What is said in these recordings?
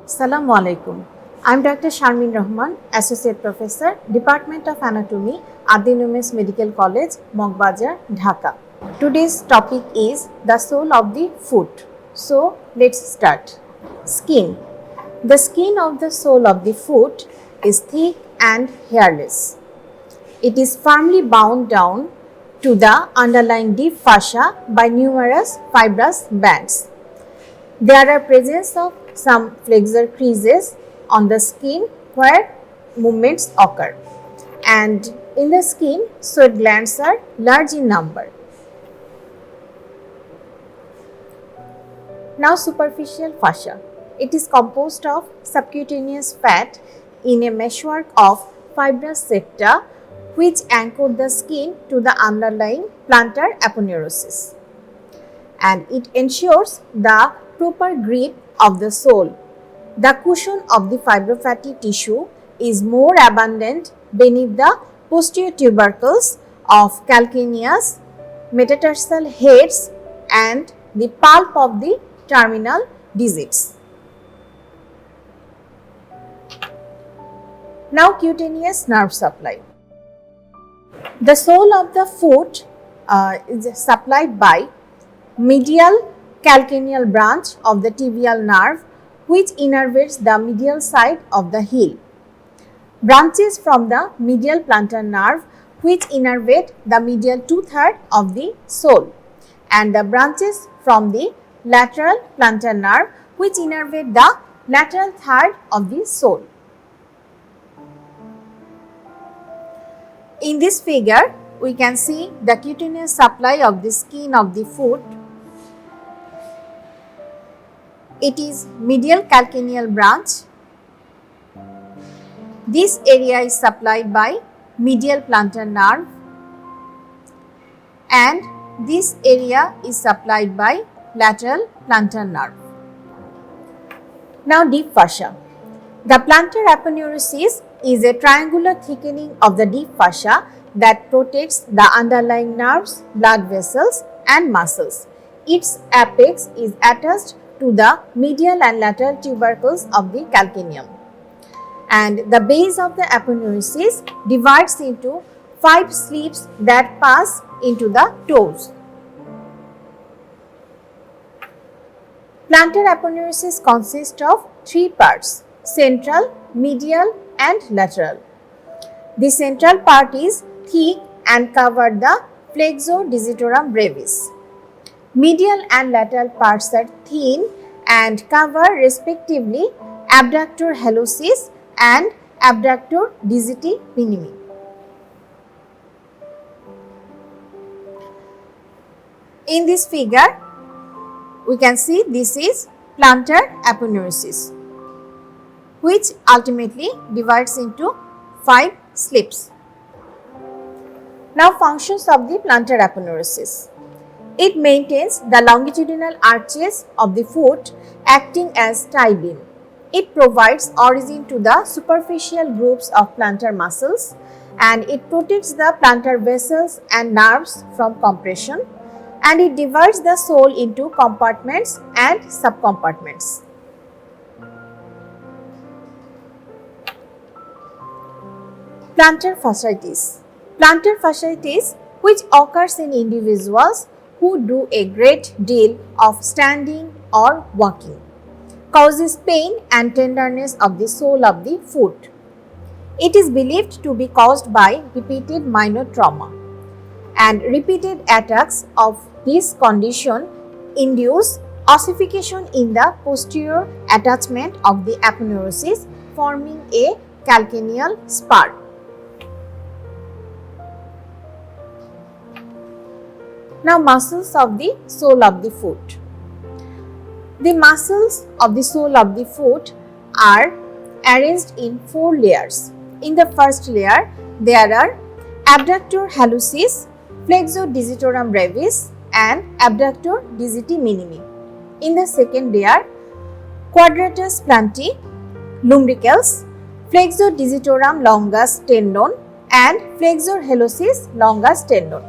Assalamu alaikum. I'm Dr. Sharmin Rahman, Associate Professor, Department of Anatomy, Adin Medical College, Mogbazar, Dhaka. Today's topic is the sole of the foot. So, let's start. Skin. The skin of the sole of the foot is thick and hairless. It is firmly bound down to the underlying deep fascia by numerous fibrous bands. There are presence of some flexor creases on the skin where movements occur, and in the skin sweat glands are large in number. Now, superficial fascia. It is composed of subcutaneous fat in a meshwork of fibrous septa which anchor the skin to the underlying plantar aponeurosis, and it ensures the proper grip of the sole. The cushion of the fibrofatty tissue is more abundant beneath the posterior tubercles of calcaneus, metatarsal heads, and the pulp of the terminal digits. Now, cutaneous nerve supply. The sole of the foot is supplied by medial calcaneal branch of the tibial nerve which innervates the medial side of the heel. Branches from the medial plantar nerve which innervate the medial two-thirds of the sole, and the branches from the lateral plantar nerve which innervate the lateral third of the sole. In this figure, we can see the cutaneous supply of the skin of the foot. It is medial calcaneal branch. This area is supplied by medial plantar nerve, and this area is supplied by lateral plantar nerve. Now, deep fascia. The plantar aponeurosis is a triangular thickening of the deep fascia that protects the underlying nerves, blood vessels, and muscles. Its apex is attached to the medial and lateral tubercles of the calcaneum, and the base of the aponeurosis divides into 5 slips that pass into the toes. Plantar aponeurosis consists of 3 parts: central, medial, and lateral. The central part is thick and cover the flexor digitorum brevis. Medial and lateral parts are thin and cover respectively abductor hallucis and abductor digiti minimi. In this figure, we can see this is plantar aponeurosis, which ultimately divides into 5 slips. Now, functions of the plantar aponeurosis. It maintains the longitudinal arches of the foot acting as tie beam. It provides origin to the superficial groups of plantar muscles, and it protects the plantar vessels and nerves from compression, and it divides the sole into compartments and subcompartments. Plantar fasciitis. Plantar fasciitis, which occurs in individuals who do a great deal of standing or walking, causes pain and tenderness of the sole of the foot. It is believed to be caused by repeated minor trauma, and repeated attacks of this condition induce ossification in the posterior attachment of the aponeurosis, forming a calcaneal spur. Now, muscles of the sole of the foot. The muscles of the sole of the foot are arranged in 4 layers. In the first layer, there are abductor hallucis, flexor digitorum brevis, and abductor digiti minimi. In the second layer, quadratus plantae, lumbricals, flexor digitorum longus tendon, and flexor hallucis longus tendon.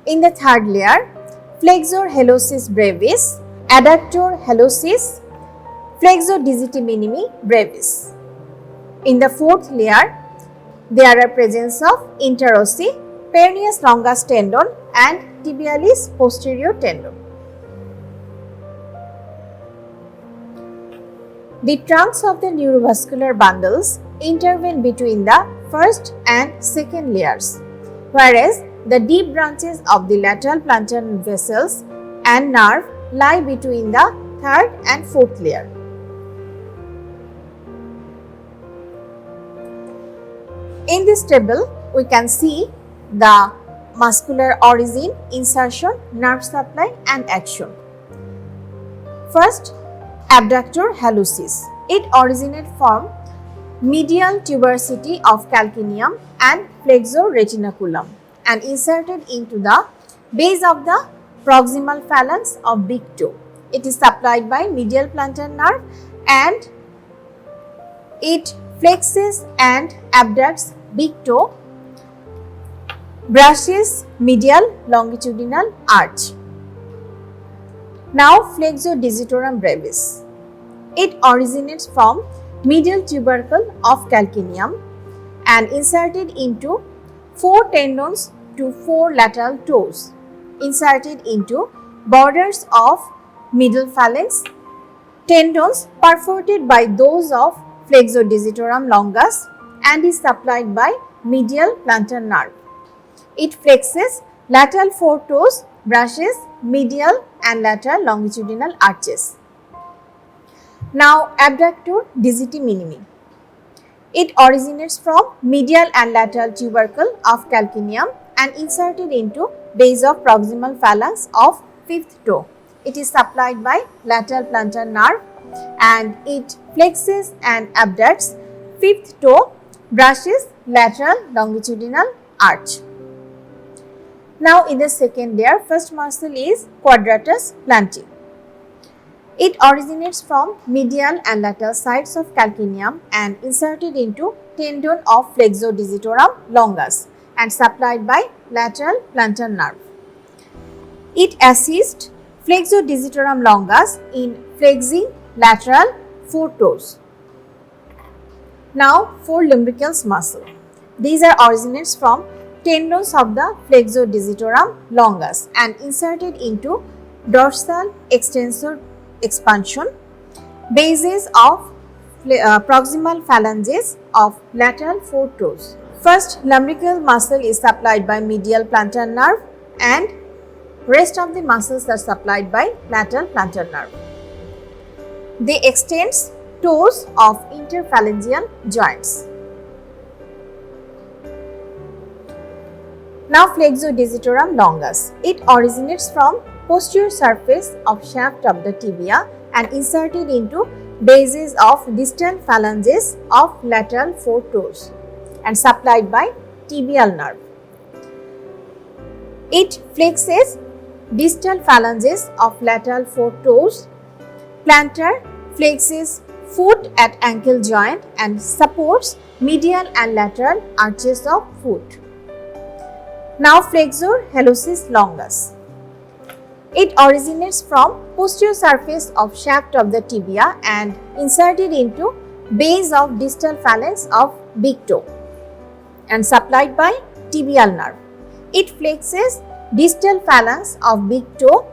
In the third layer, flexor hallucis brevis, adductor hallucis, flexor digiti minimi brevis. In the fourth layer, there are presence of interossi, peroneus longus tendon and tibialis posterior tendon. The trunks of the neurovascular bundles intervene between the first and second layers, whereas the deep branches of the lateral plantar vessels and nerve lie between the third and fourth layer. In this table, we can see the muscular origin, insertion, nerve supply and action. First, abductor hallucis. It originates from medial tuberosity of calcaneum and flexor retinaculum and inserted into the base of the proximal phalanx of big toe. It is supplied by medial plantar nerve and it flexes and abducts big toe, brushes medial longitudinal arch. Now, flexor digitorum brevis. It originates from medial tubercle of calcaneum and inserted into 4 tendons to 4 lateral toes, inserted into borders of middle phalanx, tendons perforated by those of flexor digitorum longus and is supplied by medial plantar nerve. It flexes lateral 4 toes, brushes medial and lateral longitudinal arches. Now, abductor digiti minimi. It originates from medial and lateral tubercle of calcaneum and inserted into base of proximal phalanx of 5th toe. It is supplied by lateral plantar nerve and it flexes and abducts 5th toe, brushes lateral longitudinal arch. Now, in the second layer, first muscle is quadratus plantae. It originates from medial and lateral sides of calcaneum and inserted into tendon of flexor digitorum longus and supplied by lateral plantar nerve. It assists flexor digitorum longus in flexing lateral 4 toes. Now, 4 lumbricals muscle. These are originates from tendons of the flexor digitorum longus and inserted into dorsal extensor expansion, bases of proximal phalanges of lateral 4 toes. First lumbrical muscle is supplied by medial plantar nerve and rest of the muscles are supplied by lateral plantar nerve. They extend toes of interphalangeal joints. Now, flexor digitorum longus. It originates from posterior surface of shaft of the tibia and inserted into bases of distal phalanges of lateral 4 toes and supplied by tibial nerve. It flexes distal phalanges of lateral 4 toes. Plantar flexes foot at ankle joint and supports medial and lateral arches of foot. Now, flexor hallucis longus. It originates from posterior surface of shaft of the tibia and inserted into base of distal phalanx of big toe and supplied by tibial nerve. It flexes distal phalanx of big toe,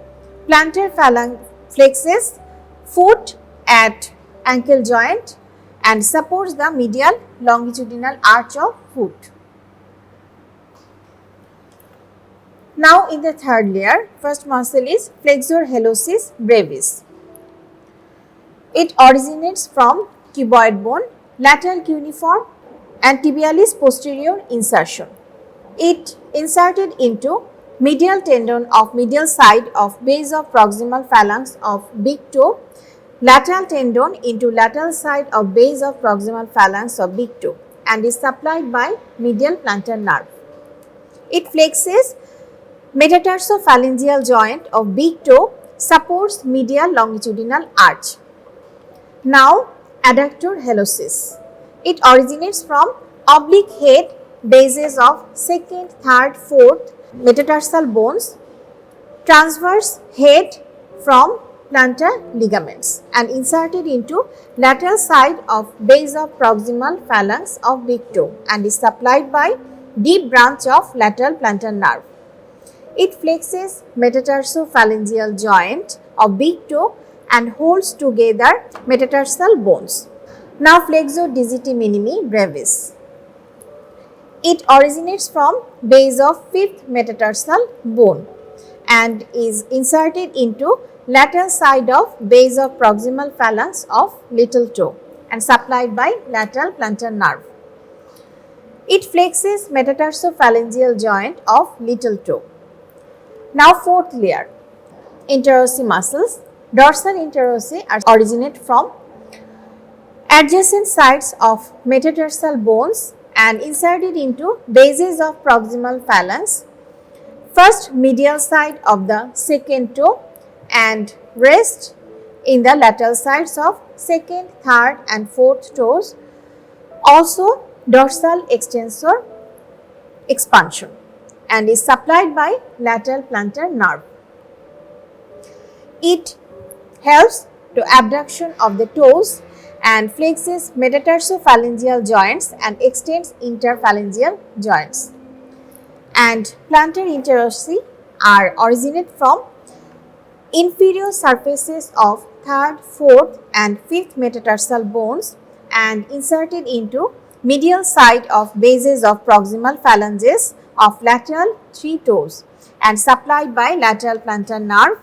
plantar phalanx flexes foot at ankle joint and supports the medial longitudinal arch of foot. Now, in the third layer, first muscle is flexor hallucis brevis. It originates from cuboid bone, lateral cuneiform and tibialis posterior insertion. It inserted into medial tendon of medial side of base of proximal phalanx of big toe, lateral tendon into lateral side of base of proximal phalanx of big toe and is supplied by medial plantar nerve. It flexes metatarsophalangeal joint of big toe, supports medial longitudinal arch. Now, adductor hallucis. It originates from oblique head bases of second, third, fourth metatarsal bones transverse head from plantar ligaments and inserted into lateral side of base of proximal phalanx of big toe and is supplied by deep branch of lateral plantar nerve. It flexes metatarsophalangeal joint of big toe and holds together metatarsal bones. Now flexor digiti minimi brevis. It originates from base of fifth metatarsal bone and is inserted into lateral side of base of proximal phalanx of little toe and supplied by lateral plantar nerve. It flexes metatarsophalangeal joint of little toe. Now fourth layer, interossei muscles. Dorsal interossei originate from adjacent sides of metatarsal bones and inserted into bases of proximal phalanx, first medial side of the second toe and rest in the lateral sides of second, third and fourth toes. Also dorsal extensor expansion and is supplied by lateral plantar nerve. It helps to abduction of the toes and flexes metatarsophalangeal joints and extends interphalangeal joints. And plantar interossei are originate from inferior surfaces of third, fourth and fifth metatarsal bones and inserted into medial side of bases of proximal phalanges of lateral three toes and supplied by lateral plantar nerve.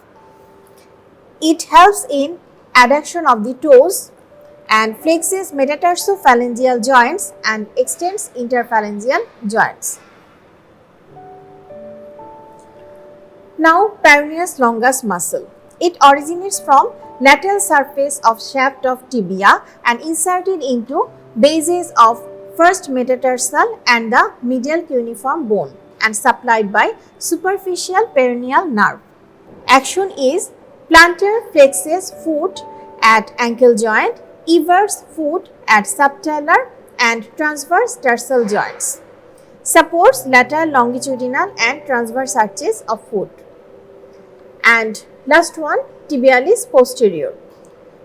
It helps in adduction of the toes and flexes metatarsophalangeal joints and extends interphalangeal joints. Now peroneus longus muscle. It originates from lateral surface of shaft of tibia and inserted into bases of first metatarsal and the medial cuneiform bone and supplied by superficial peroneal nerve. Action is plantar flexes foot at ankle joint, everts foot at subtalar and transverse tarsal joints. Supports lateral longitudinal and transverse arches of foot. And last one, tibialis posterior.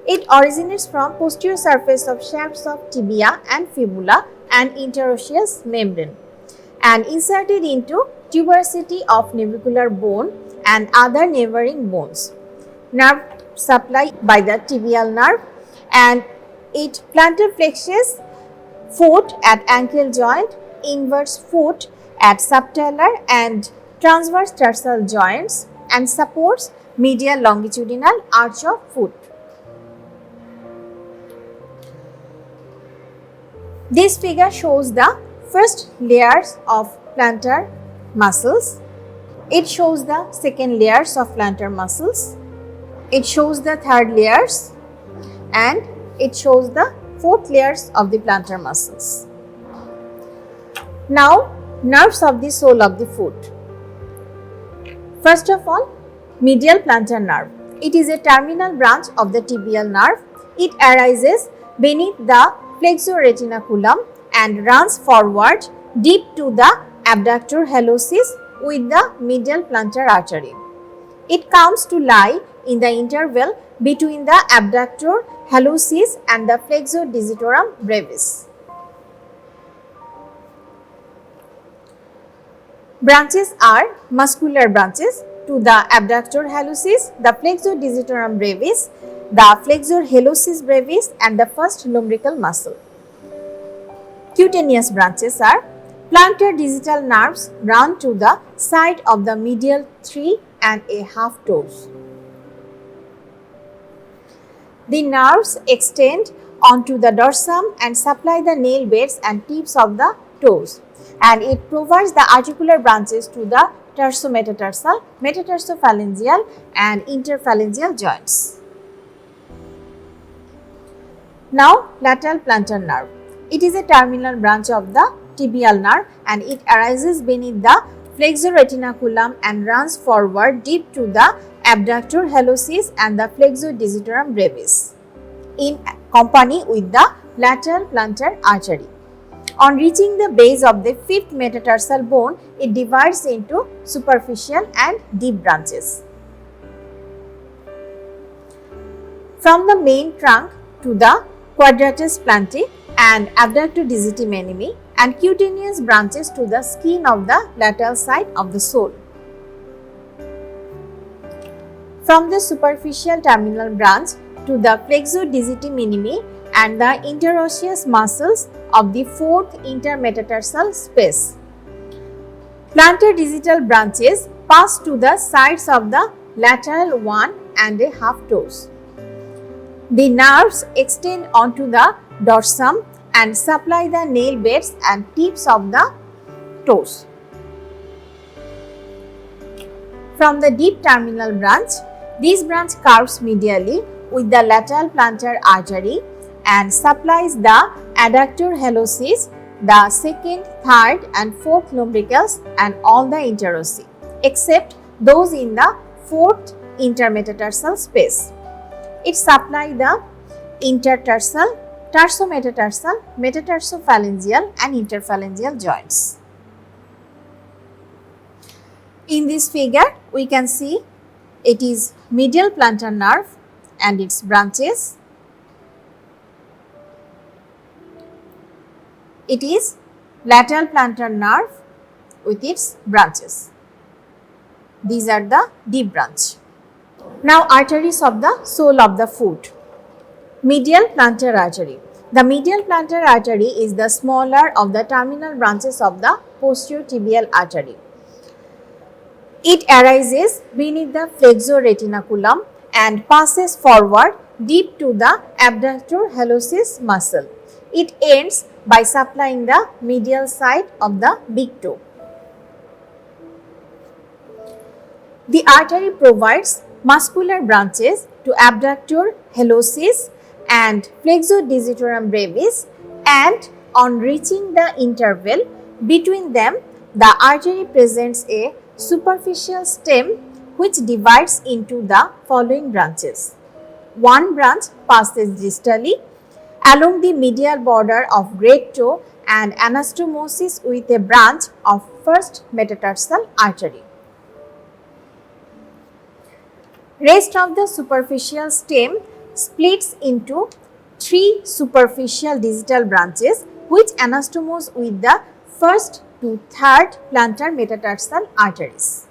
It originates from posterior surface of shafts of tibia and fibula and interosseous membrane and inserted into tuberosity of navicular bone and other neighboring bones. Nerve supply by the tibial nerve and it plantar flexes foot at ankle joint, inverts foot at subtalar and transverse tarsal joints and supports medial longitudinal arch of foot. This figure shows the first layers of plantar muscles. It shows the second layers of plantar muscles. It shows the third layers and it shows the fourth layers of the plantar muscles. Now, nerves of the sole of the foot. First of all, medial plantar nerve. It is a terminal branch of the tibial nerve. It arises beneath the flexor retinaculum and runs forward deep to the abductor hallucis with the medial plantar artery. It comes to lie in the interval between the abductor hallucis and the flexor digitorum brevis. Branches are muscular branches to the abductor hallucis, the flexor digitorum brevis, the flexor hallucis brevis and the first lumbrical muscle. Cutaneous branches are plantar digital nerves run to the side of the medial 3.5 toes. The nerves extend onto the dorsum and supply the nail beds and tips of the toes, and it provides the articular branches to the tarsometatarsal, metatarsophalangeal and interphalangeal joints. Now, lateral plantar nerve. It is a terminal branch of the tibial nerve and it arises beneath the flexor retinaculum and runs forward deep to the abductor hallucis and the flexor digitorum brevis in company with the lateral plantar artery. On reaching the base of the fifth metatarsal bone, it divides into superficial and deep branches. From the main trunk to the quadratus plantae and abductor digiti minimi and cutaneous branches to the skin of the lateral side of the sole. From the superficial terminal branch to the flexor digiti minimi and the interosseous muscles of the fourth intermetatarsal space. Plantar digital branches pass to the sides of the lateral 1.5 toes. The nerves extend onto the dorsum and supply the nail beds and tips of the toes. From the deep terminal branch, this branch curves medially with the lateral plantar artery and supplies the adductor hallucis, the second, third and fourth lumbricals and all the interossei, except those in the fourth intermetatarsal space. It supplies the intertarsal, tarsometatarsal, metatarsophalangeal and interphalangeal joints. In this figure, we can see it is medial plantar nerve and its branches. It is lateral plantar nerve with its branches. These are the deep branch. Now, arteries of the sole of the foot. Medial plantar artery. The medial plantar artery is the smaller of the terminal branches of the posterior tibial artery. It arises beneath the flexor retinaculum and passes forward deep to the abductor hallucis muscle. It ends by supplying the medial side of the big toe. The artery provides muscular branches to abductor hallucis and flexor digitorum brevis, and on reaching the interval between them, the artery presents a superficial stem which divides into the following branches. One branch passes distally along the medial border of great toe and anastomosis with a branch of first metatarsal artery. Rest of the superficial stem splits into three superficial digital branches which anastomose with the first to third plantar metatarsal arteries.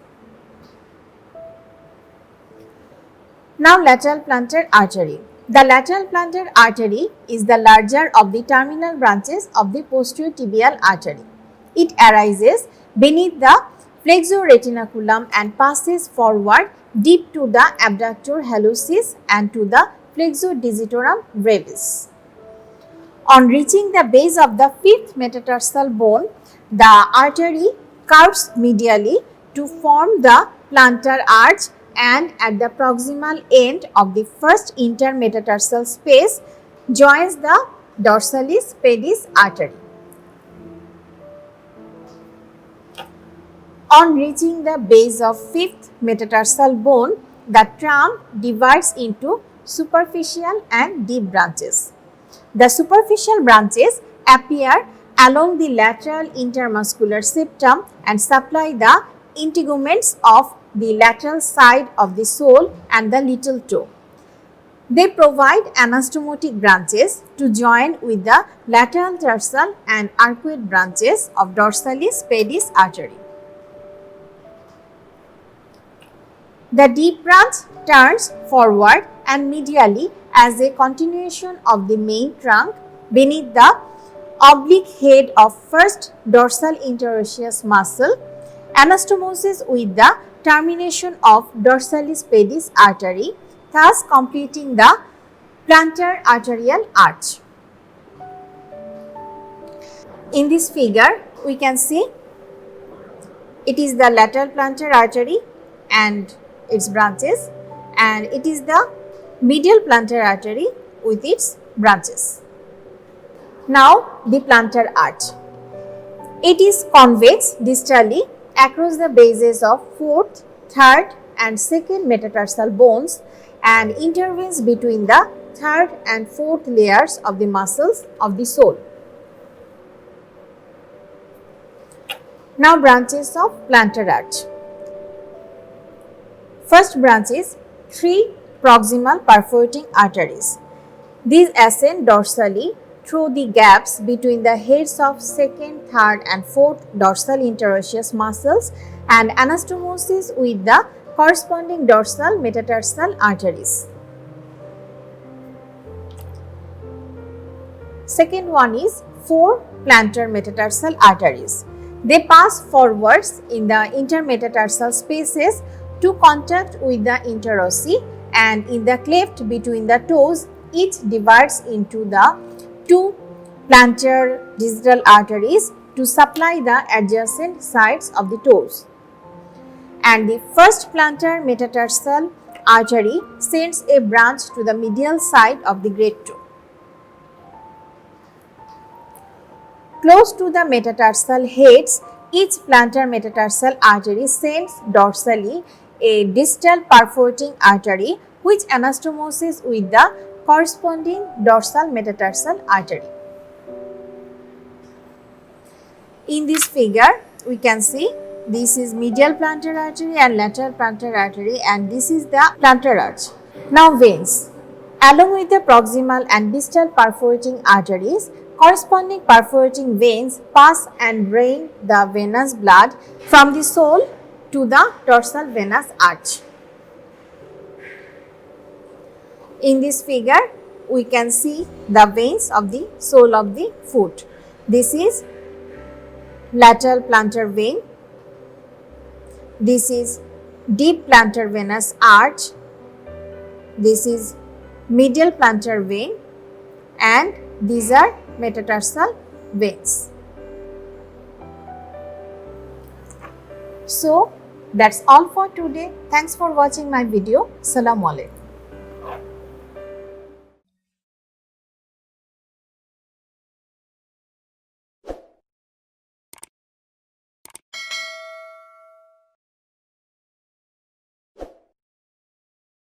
Now, lateral plantar artery. The lateral plantar artery is the larger of the terminal branches of the posterior tibial artery. It arises beneath the flexor retinaculum and passes forward deep to the abductor hallucis and to the flexor digitorum brevis. On reaching the base of the fifth metatarsal bone, the artery curves medially to form the plantar arch and at the proximal end of the first intermetatarsal space joins the dorsalis pedis artery. On reaching the base of fifth metatarsal bone, the trunk divides into superficial and deep branches. The superficial branches appear along the lateral intermuscular septum and supply the integuments of the lateral side of the sole and the little toe. They provide anastomotic branches to join with the lateral tarsal and arcuate branches of dorsalis pedis artery. The deep branch turns forward and medially as a continuation of the main trunk beneath the oblique head of first dorsal interosseous muscle, anastomoses with the termination of dorsalis pedis artery, thus completing the plantar arterial arch. In this figure, we can see it is the lateral plantar artery and its branches, and it is the medial plantar artery with its branches. Now, the plantar arch. It is convex distally across the bases of fourth, third and second metatarsal bones and intervenes between the third and fourth layers of the muscles of the sole. Now branches of plantar arch. First branch is 3 proximal perforating arteries. These ascend dorsally through the gaps between the heads of second, third and fourth dorsal interosseous muscles and anastomosis with the corresponding dorsal metatarsal arteries. Second one is 4 plantar metatarsal arteries. They pass forwards in the intermetatarsal spaces to contact with the interossi, and in the cleft between the toes, each divides into the 2 plantar digital arteries to supply the adjacent sides of the toes. And the first plantar metatarsal artery sends a branch to the medial side of the great toe. Close to the metatarsal heads, each plantar metatarsal artery sends dorsally a distal perforating artery which anastomoses with the corresponding dorsal metatarsal artery. In this figure, we can see this is medial plantar artery and lateral plantar artery, and this is the plantar arch. Now veins. Along with the proximal and distal perforating arteries, corresponding perforating veins pass and drain the venous blood from the sole to the dorsal venous arch. In this figure, we can see the veins of the sole of the foot. This is lateral plantar vein. This is deep plantar venous arch. This is medial plantar vein, and these are metatarsal veins. So that's all for today. Thanks for watching my video. Assalamu alaikum.